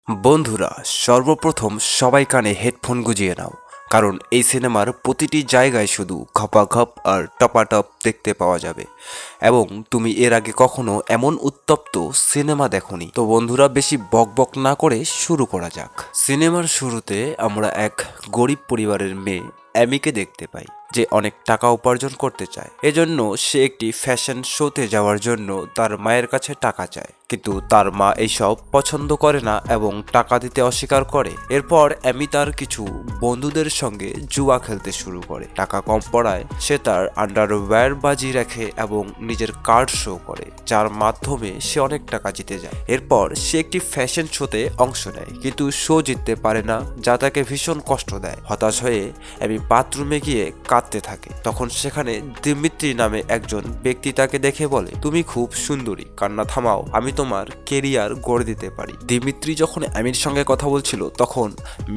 বন্ধুরা, সর্বপ্রথম সবাই কানে হেডফোন গুজিয়ে নাও, কারণ এই সিনেমার প্রতিটি জায়গায় শুধু ঘপাঘপ আর টপাটপ দেখতে পাওয়া যাবে এবং তুমি এর আগে কখনো এমন উত্তপ্ত সিনেমা দেখোনি। তো বন্ধুরা, বেশি বকবক না করে শুরু করা যাক। সিনেমার শুরুতে আমরা এক গরিব পরিবারের মেয়ে অ্যামিকে দেখতে পাই, যে অনেক টাকা উপার্জন করতে চায়। এজন্য সে একটি ফ্যাশন শোতে যাওয়ার জন্য তার মায়ের কাছে টাকা চায়, কিন্তু তার মা এইসব পছন্দ করে না এবং টাকা দিতে অস্বীকার করে। এরপর অ্যামি তার কিছু বন্ধুদের সঙ্গে জুয়া খেলতে শুরু করে। টাকা কম পড়ায় সে তার আন্ডারওয়্যার বাজি রাখে এবং নিজের কার্ড শো করে, যার মাধ্যমে সে অনেক টাকা জিতে যায়। এরপর সে একটি ফ্যাশন শোতে অংশ নেয়, কিন্তু শো জিততে পারে না, যা তাকে ভীষণ কষ্ট দেয়। হতাশ হয়ে অ্যামি বাথরুমে গিয়ে কাঁদতে থাকে। তখন সেখানে দিমিত্রি নামে একজন ব্যক্তি তাকে দেখে বলে, তুমি খুব সুন্দরী, কান্না থামাও, আমি তোমার কেরিয়ার গড়ে দিতে পারি। দিমিত্রি যখন অ্যামির সঙ্গে কথা বলছিল, তখন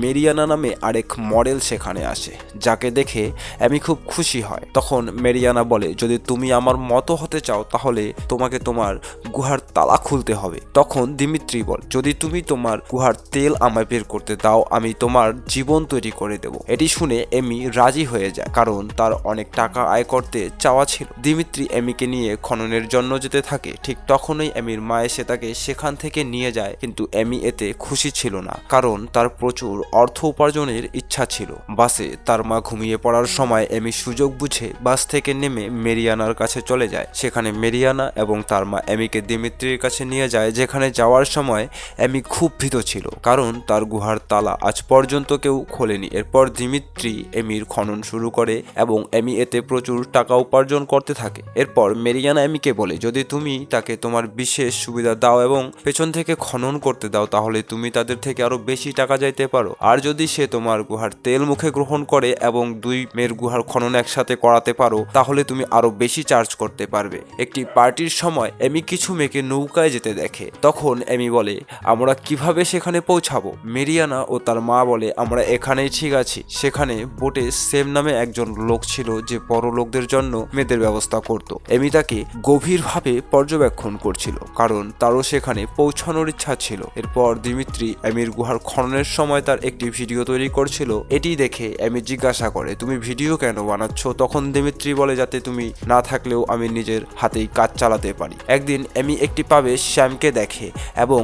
মেরিয়ানা নামে আরেক মডেল সেখানে আসে, যাকে দেখে অ্যামি খুব খুশি হয়। তখন মেরিয়ানা বলে, যদি তুমি আমার মতো হতে চাও তাহলে তোমাকে তোমার গুহার তালা খুলতে হবে। তখন দিমিত্রি বলে, যদি তুমি তোমার গুহার তেল আমায় বের করতে দাও, আমি তোমার জীবন তৈরি করে দেব। এটি শুনে এমি রাজি হয়ে যায়, কারণ তার অনেক টাকা আয় করতে চাওয়া ছিল। দিমিত্রি এমিকে নিয়ে খননের জন্য যেতে থাকে। ঠিক তখনই এমির মা এসে তাকে সেখান থেকে নিয়ে যায়, কিন্তু এমি এতে খুশি ছিল না, কারণ তার প্রচুর অর্থ উপার্জনের ইচ্ছা ছিল। বাসে তার মা ঘুমিয়ে পড়ার সময় এমি সুযোগ বুঝে বাস থেকে নেমে মেরিয়ানার কাছে চলে যায়। সেখানে মেরিয়ানা এবং তার মা এমিকে দিমিত্রির কাছে নিয়ে যায়, যেখানে যাওয়ার সময় এমি খুব ভীত ছিল, কারণ তার গুহার তালা আজ পর্যন্ত কেউ খোলেনি। এরপর দিমিত্রি এমির খনন শুরু করে এবং এমি এতে প্রচুর টাকা উপার্জন করতে থাকে। এরপর মেরিয়ানা এমিকে বলে, যদি তুমি তাকে তোমার বিশেষ সুবিধা দাও এবং পেছন থেকে খনন করতে দাও, তাহলে তুমি তাদের থেকে আরো বেশি টাকা চাইতে পারো। আর যদি সে তোমার গুহার তেল মুখে গ্রহণ করে এবং দুই মেয়ের গুহার খনন একসাথে করাতে পারো, তাহলে তুমি আরো বেশি চার্জ করতে পারবে। একটি পার্টির সময় এমি কিছু মেয়েকে নৌকায় যেতে দেখে। তখন এমি বলে, আমরা কিভাবে সেখানে পৌঁছাবো? মেরিয়ানা ও তার মা বলে, আমরা এখানেই ঠিক আছি। সেখানে বোটে সেম নামে একজন লোক ছিল, যে বড় লোকদের জন্য মেয়েদের ব্যবস্থা করত। এমি তাকে গভীরভাবে পর্যবেক্ষণ করছিল, কারণ তারও সেখানে পৌঁছানোর ইচ্ছা ছিল। এরপর দিমিত্রি এমির গুহার খননের সময় তার একটি ভিডিও তৈরি করছিল। এটি দেখে এমি জিজ্ঞাসা করে, তুমি ভিডিও কেন বানাচ্ছ? তখন দিমিত্রি বলে, যাতে তুমি না থাকলেও আমি নিজের হাতেই কাজ চালাতে পারি। একদিন এমি একটি পাবে শ্যামকে দেখে এবং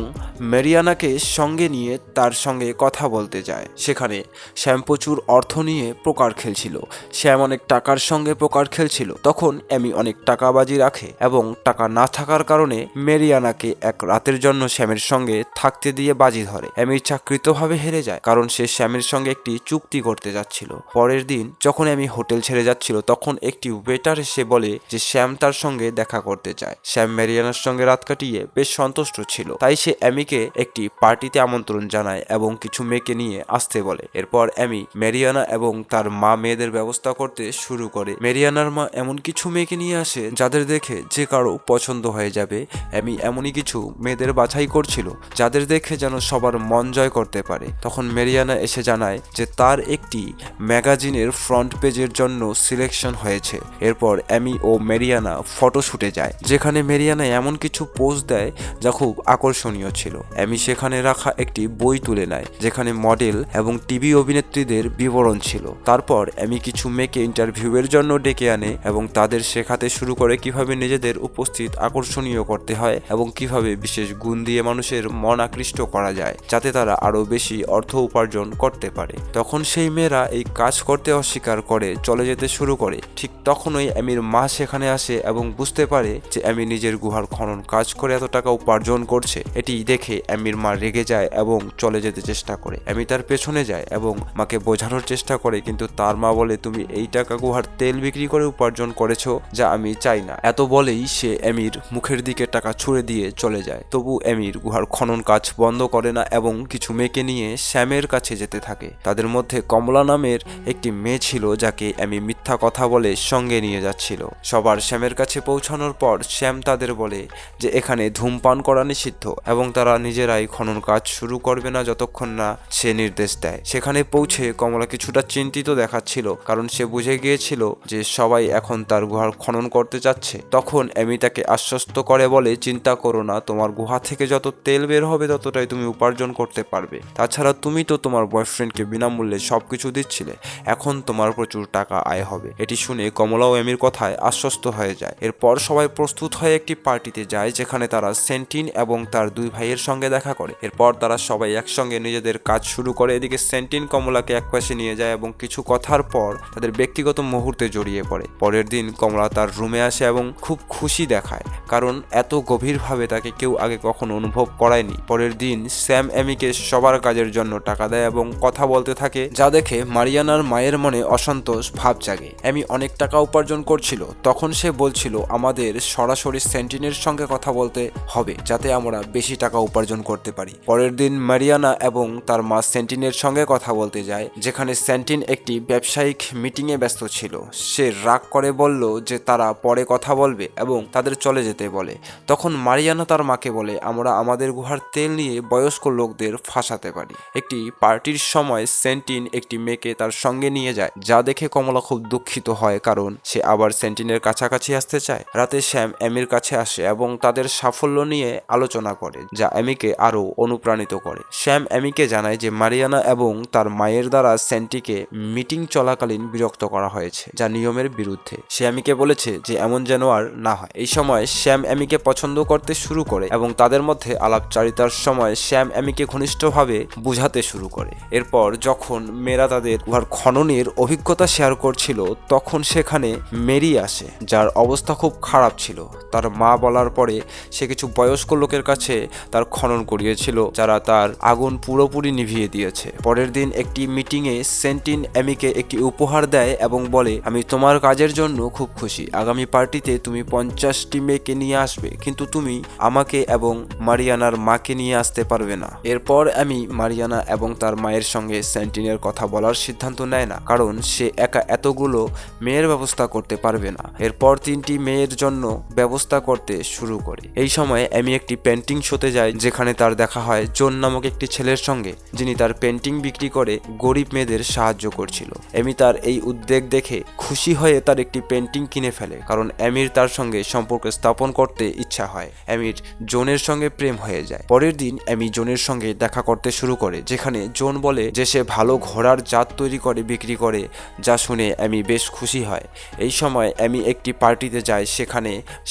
মেরিয়ানাকে সঙ্গে নিয়ে তার সঙ্গে কথা বলতে যায়। সেখানে শ্যাম প্রচুর অর্থ নিয়ে পোকার খেলছিল। শ্যাম অনেক টাকার সঙ্গে পোকার খেলছিল। তখন এমি অনেক টাকা বাজি রাখে এবং টাকা না থাকার কারণে মেরিয়ানাকে এক রাতের জন্য শ্যামের সঙ্গে থাকতে দিয়ে বাজি ধরে। এমি ইচ্ছাকৃতভাবে হেরে যায়, কারণ সে শ্যামের সঙ্গে একটি চুক্তি করতে যাচ্ছিল। পরের দিন যখন এমি হোটেল ছেড়ে যাচ্ছিল, তখন একটি ওয়েটার এসে বলে যে শ্যাম তার সঙ্গে দেখা করতে চায়। শ্যাম মেরিয়ানার সঙ্গে রাত কাটিয়ে বেশ সন্তুষ্ট ছিল, তাই সে এমিকে একটি পার্টিতে আমন্ত্রণ জানায় এবং কিছু মেয়েকে নিয়ে আসতে বলে। এরপর এমি, মেরিয়ানা এবং তার মা মেয়েদের ব্যবস্থা করতে শুরু করে। মেরিয়ানার মা এমন কিছু মেয়েকে নিয়ে আসে যাদের দেখে যে কারো পছন্দ হয়ে যাবে। এমি এমনই কিছু মেয়েদের বাছাই করছিল, যাদের দেখে যেন সবার মন জয় করতে পারে। তখন মেরিয়ানা এসে জানায় যে তার একটি ম্যাগাজিনের ফ্রন্ট পেজের জন্য সিলেকশন হয়েছে। এরপর এমি ও মেরিয়ানা ফটোশুটে যায়, যেখানে মেরিয়ানা এমন কিছু পোজ দেয় যা খুব আকর্ষণীয় ছিল। এমি সেখানে রাখা একটি বই তুলে নেয়, যেখানে মডেল এবং টিভি অভিনেত্রীদের বিবরণ ছিল। তারপর এমি কিছু মেয়েকে ইন্টারভিউয়ের জন্য ডেকে আনে এবং তাদের শেখাতে শুরু করে কিভাবে নিজেদের উপস্থিত আকর্ষণীয় করতে হয় এবং কিভাবে বিশেষ গুণ দিয়ে মানুষের মন আকৃষ্ট করা যায়, যাতে তারা আরো বেশি অর্থ উপার্জন করতে পারে। তখন সেই মেয়েরা এই কাজ করতে অস্বীকার করে চলে যেতে শুরু করে। ঠিক তখনই এমির মা সেখানে আসে এবং বুঝতে পারে যে এমি নিজের গুহার খনন কাজ করে এত টাকা উপার্জন করছে। এটি দেখে এমির মা রেগে যায় এবং চলে যেতে চেষ্টা করে। এমি তার পেছনে যায় এবং মাকে বোঝানোর চেষ্টা করে, কিন্তু তার মা বলে, তুমি এই টাকা গুহার তেল বিক্রি করে উপার্জন করেছো, যা আমি চাই না। এত বলেই সে এমির মুখের দিকে টাকা ছুঁড়ে দিয়ে চলে যায়। তবু এমির গুহার খনন কাজ বন্ধ করে না এবং কিছু মেয়েকে নিয়ে শ্যামের কাছে যেতে থাকে। তাদের মধ্যে কমলা নামের একটি মেয়ে ছিল, যাকে এমি মিথ্যা কথা বলে সঙ্গে নিয়ে যাচ্ছিল। সবার শ্যামের কাছে পৌঁছানোর পর শ্যাম তাদের বলে যে এখানে ধূমপান করা নিষিদ্ধ এবং তারা নিজেরাই খনন কাজ শুরু করবে না যতক্ষণ না সে নির্দেশ দেয়। সেখানে পৌঁছে কমলা কিছুটা চিন্তিত দেখাচ্ছিল, কারণ সে বুঝে গিয়েছিল যে সবাই এখন তার গুহার খনন করতে যাচ্ছে। তখন এমি তাকে আশ্বস্ত করে বলে, চিন্তা করো না, তোমার গুহা থেকে যত তেল বের হবে ততটাই তুমি উপার্জন করতে পারবে। তাছাড়া তুমি তো তোমার বয়ফ্রেন্ডকে বিনামূল্যে সবকিছু দিচ্ছিলে, এখন তোমার প্রচুর টাকা আয় হবে। এটি শুনে কমলা ও এমির কথায় আশ্বস্ত হয়ে যায়। এরপর সবাই প্রস্তুত হয়ে একটি পার্টিতে যায়, যেখানে তারা সেন্টিন এবং তার দুই ভাইয়ের সঙ্গে দেখা করে। এরপর তারা সবাই একসঙ্গে নিজেদের কাজ শুরু করে। এদিকে সেন্টিন কমলাকে একপাশে নিয়ে যায় এবং কিছু কথার পর তাদের ব্যক্তিগত মুহূর্তে জড়িয়ে পড়ে। পরের দিন কমলা তার রুমে আসে এবং খুব খুশি দেখায়, কারণ এত গভীরভাবে তাকে কেউ আগে কখনো অনুভব করায়নি। পরের দিন স্যাম এমিকে সবার কাজের জন্য টাকা দেয় এবং কথা বলতে থাকে, যা দেখে মারিয়ানার মায়ের মনে অসন্তোষ ভাব জাগে। এমি অনেক টাকা উপার্জন করছিল, তখন সে বলছিল আমাদের সরাসরি সেন্টিনের সঙ্গে কথা বলতে হবে যাতে আমরা বেশি টাকা উপার্জন করতে পারি। পরের দিন মারিয়ানা এবং তার মা সেন্টিনের সঙ্গে কথা বলতে যায়, যেখানে সেন্টিন একটি ব্যবসায়িক মিটিংয়ে ব্যস্ত ছিল। সে রাগ করে বলল যে তারা পরে কথা বলবে এবং তাদের চলে যেতে বলে। তখন মারিয়ানা তার মাকে বলে আমরা আমাদের গুহার তেল নিয়ে বয়স্ক লোকদের ফাঁসাতে পারি। একটি পার্টির সময় সেন্টিন একটি মেয়েকে তার সঙ্গে নিয়ে যায়, যা দেখে কমলা খুব দুঃখিত হয়, কারণ সে আবার সেন্টিনের কাছাকাছি আসতে চায়। রাতে শ্যাম এমির কাছে আসে এবং তাদের সাফল্য নিয়ে আলোচনা করে, যা এমিকে আরও অনুপ্রাণিত করে। শ্যাম এমিকে জানায় যে মারিয়ানা এবং তার মায়ের দ্বারা সেন্টিকে মিটিং চলাকালীন বিরক্ত করা হয়েছে, যা নিয়মের বিরুদ্ধে। সে এমিকে বলেছে যে এমন যেন আর না হয়। এই সময় শ্যাম এমিকে পছন্দ করতে শুরু করে এবং তাদের মধ্যে আলাপচারিতার সময় শ্যাম এমিকে ঘনিষ্ঠভাবে বুঝাতে শুরু করে। এরপর যখন মেয়েরা তাদের গুহার খননের অভিজ্ঞতা শেয়ার করছিল, তখন সেখানে মেরি আসে, যার অবস্থা খুব খারাপ ছিল। তার মা বলার পরে সে কিছু বয়স্ক লোকের কাছে তার খনন করিয়েছিল, যারা তার আগুন পুরোপুরি নিভিয়ে দিয়েছে। পরের দিন একটি মিটিংয়ে সেন্টিন এমিকে একটি উপহার দেয় এবং বলে আমি তোমার কাজের জন্য খুব খুশি। আগামী পার্টিতে তুমি 50টি মেয়েকে নিয়ে আসবে, কিন্তু তুমি আমাকে এবং মারিয়ানার মাকে নিয়ে আসতে পারবে না। এরপর আমি মারিয়ানা এবং তার মায়ের সঙ্গে সেন্টিনের কথা বলার সিদ্ধান্ত নেয় না, কারণ সে একা এতগুলো মেয়ের ব্যবস্থা করতে পারবে না। এরপর 3টি মেয়ের জন্য ব্যবস্থা করতে শুরু করে। এই সময় আমি একটি পেন্টিং শোতে যাই, যেখানে তার দেখা হয় জন নামক একটি ছেলের সঙ্গে, যিনি তার পেন্টিং বিক্রি করে গরিব মেয়েদের সাহায্য করছিল। এমি তার এই উদ্যোগ দেখে খুশি হয়ে তার একটি পেন্টিং কিনে ফেলে, কারণ এমির তার সঙ্গে সম্পর্ক স্থাপন করতে ইচ্ছা হয়। এমির জোনের সঙ্গে প্রেম হয়ে যায়। পরের দিন এমি জোনের সঙ্গে দেখা করতে শুরু করে, যেখানে জোন বলে যে সে ভালো ঘোড়ার জাত তৈরি করে বিক্রি করে, যা শুনে এমি বেশ খুশি হয়। এই সময় এমি একটি পার্টিতে যায়,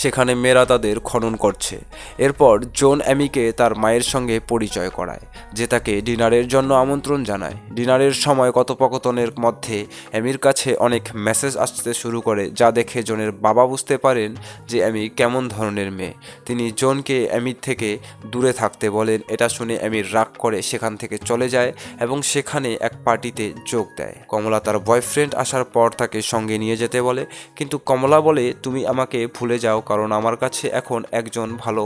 সেখানে মেয়েরা তাদের খনন করছে। এরপর জোন এমিকে তার মায়ের সঙ্গে পরিচয় করায়, যে তাকে ডিনারের জন্য আমন্ত্রণ জানায়। ডিনারের সময় কথোপকথনের মধ্যে এমির কাছে অনেক মেসেজ আসতে শুরু করে, যা দেখে জোনের বাবা বুঝতে পারেন যে এমি কেমন ধরনের মেয়ে। তিনি জোনকে এমির থেকে দূরে থাকতে বলেন। এটা শুনে এমির রাগ করে সেখান থেকে চলে যায় এবং সেখানে এক পার্টিতে যোগ দেয়। কমলা তার বয়ফ্রেন্ড আসার পর তাকে সঙ্গে নিয়ে যেতে বলে, কিন্তু কমলা বলে তুমি আমাকে ভুলে যাও, কারণ আমার কাছে এখন একজন ভালো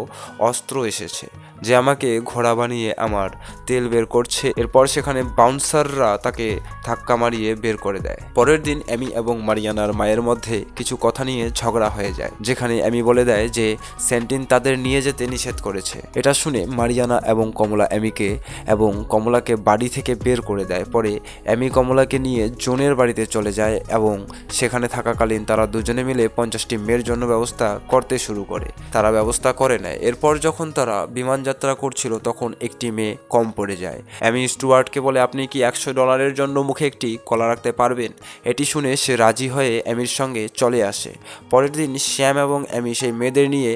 অস্ত্র এসেছে, যে আমাকে ঘোড়া বানিয়ে আমার তেল বের করছে। এরপর সেখানে বাউন্সাররা তাকে ধাক্কা মারিয়ে বের করে দেয়। পরের দিন এমি এবং মারিয়ানার মায়ের মধ্যে কিছু কথা নিয়ে ঝগড়া হয়ে যায়, যেখানে এমি বলে দেয় যে সেন্টিন তাদের নিয়ে যেতে নিষেধ করেছে। এটা শুনে মারিয়ানা এবং কমলা এমিকে এবং কমলাকে বাড়ি থেকে বের করে দেয়। পরে এমি কমলাকে নিয়ে জোনের বাড়িতে চলে যায় এবং সেখানে থাকাকালীন তারা দুজনে মিলে 50টি মেয়ের জন্য ব্যবস্থা করতে শুরু করে। তারা ব্যবস্থা করে নেয়। এরপর যখন তারা বিমান যাত্রা করছিল, তখন একটি মেয়ে কম পড়ে যায়। এমি স্টুয়ার্টকে বলে আপনি কি $100 জন্য মুখে একটি কলা রাখতে পারবেন? এটি শুনে সে রাজি হয়ে এমির সঙ্গে চলে আসে। পরের দিন শ্যাম এবং এমি সেই মেয়েদের নিয়ে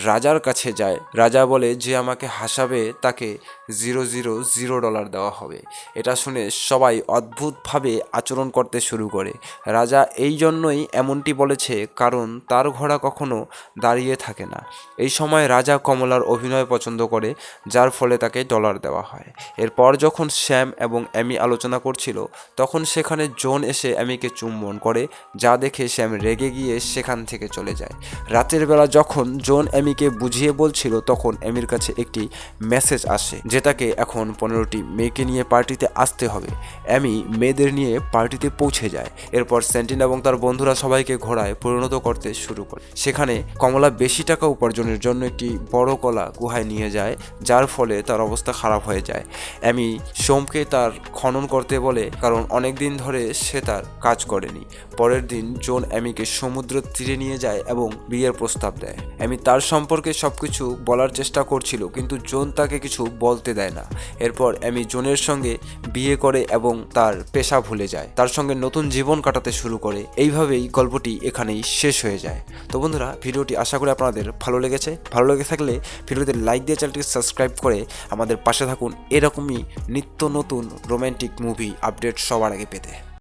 রাজার কাছে যায়। রাজা বলে যে আমাকে হাসাবে তাকে $000 দেওয়া হবে। এটা শুনে সবাই অদ্ভুতভাবে আচরণ করতে শুরু করে। রাজা এই জন্যই এমনটি বলেছে, কারণ তার ঘোড়া কখনো দাঁড়িয়ে থাকে না। এই সময় রাজা কমলার অভিনয় পছন্দ করে, যার ফলে তাকে ডলার দেওয়া হয়। এরপর যখন শ্যাম এবং এমি আলোচনা করছিল, তখন সেখানে জোন এসে এমিকে চুম্বন করে, যা দেখে শ্যাম রেগে গিয়ে সেখান থেকে চলে যায়। রাতের বেলা যখন জোন এমিকে বুঝিয়ে বলছিল, তখন এমির কাছে একটি মেসেজ আসে, যে তাকে এখন 15টি মেয়েকে নিয়ে পার্টিতে আসতে হবে। এমি মেয়েদের নিয়ে পার্টিতে পৌঁছে যায়। এরপর সেন্টিন এবং তার বন্ধুরা সবাইকে ঘোড়ায় পরিণত করতে শুরু করে। সেখানে কমলা বেশি টাকা উপার্জনের জন্য একটি বড় কলা গুহায় নিয়ে যায় যায়, যার ফলে তার অবস্থা খারাপ হয়ে যায়। অ্যামি সোমকে তার খনন করতে বলে, কারণ অনেক দিন ধরে সে তার কাজ করেনি। পরের দিন জন অ্যামিকে সমুদ্রের তীরে নিয়ে যায় এবং বিয়ের প্রস্তাব দেয়। অ্যামি তার সম্পর্কে সবকিছু বলার চেষ্টা করছিল, কিন্তু জন তাকে কিছু বলতে দেয় না। এরপর অ্যামি জনের সঙ্গে বিয়ে করে এবং তার পেশা ভুলে যায়, তার সঙ্গে নতুন জীবন কাটাতে শুরু করে। এইভাবেই গল্পটি এখানেই শেষ হয়ে যায়। তো বন্ধুরা, ভিডিওটি আশা করি আপনাদের ভালো লেগেছে। ভালো লেগে থাকলে ভিডিওতে লাইক দিয়ে চ্যানেলটিকে সাবস্ক্রাইব করে আমাদের পাশে থাকুন, এরকমই নিত্য নতুন রোমান্টিক মুভি আপডেট সবার আগে পেতে।